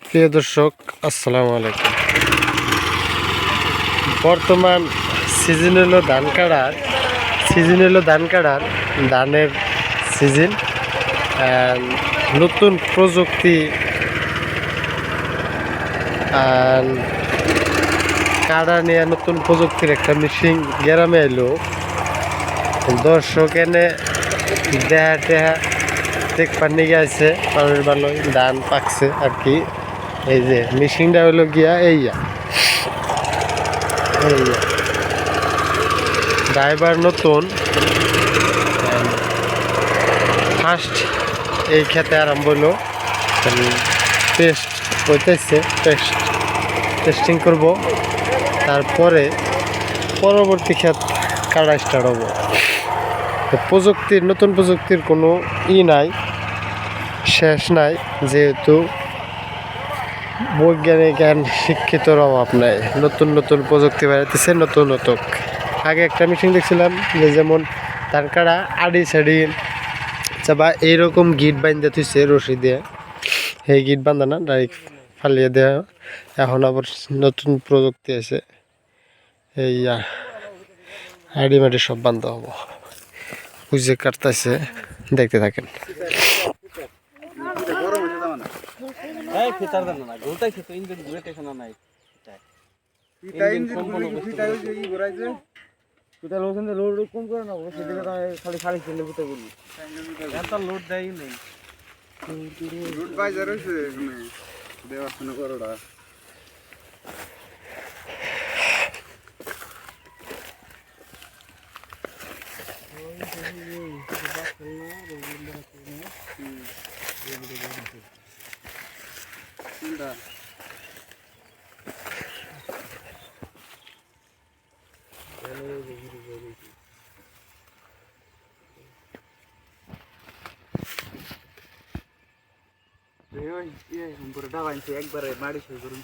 প্রিয় দর্শক, আসসালামু আলাইকুম। বর্তমান সিজন হলো ধানের সিজন। নতুন প্রযুক্তি কাড়া নিয়ে নতুন প্রযুক্তির একটা মেশিন গ্রামে এলো। দর্শক এনে দেহা টেহা দেখবার নিয়ে গেছে, মানুষ ভালোই ধান পাকছে আর কি। এই যে মেশিনটা হলো গিয়া ড্রাইভার নতুন, ফার্স্ট এই খেতে আরম্ভ হলো। টেস্টিং করব, তারপরে পরবর্তী ক্ষেত কাটা স্টার্ট হবো। নতুন প্রযুক্তির কোনো নাই, শেষ নাই, যেহেতু বৈজ্ঞানিক জ্ঞান শিক্ষিতর অভাব নাই। নতুন নতুন প্রযুক্তি বেড়াইতেছে নতুন। আগে একটা মেশিন দেখছিলাম যে যেমন তার কাড়া আড়ি সাড়ি বা এইরকম গিট বান্ধা থুইছে রশি দিয়ে, সেই গিট বান্ধা না, ডাইরেক্ট ফালিয়ে দেওয়া। এখন আবার নতুন প্রযুক্তি আছে, এই আড়ি মাটি সব বান্ধা হবো। বুঝে কাটতেছে, দেখতে থাকেন। একবারে মাড়ি শুরু করুন।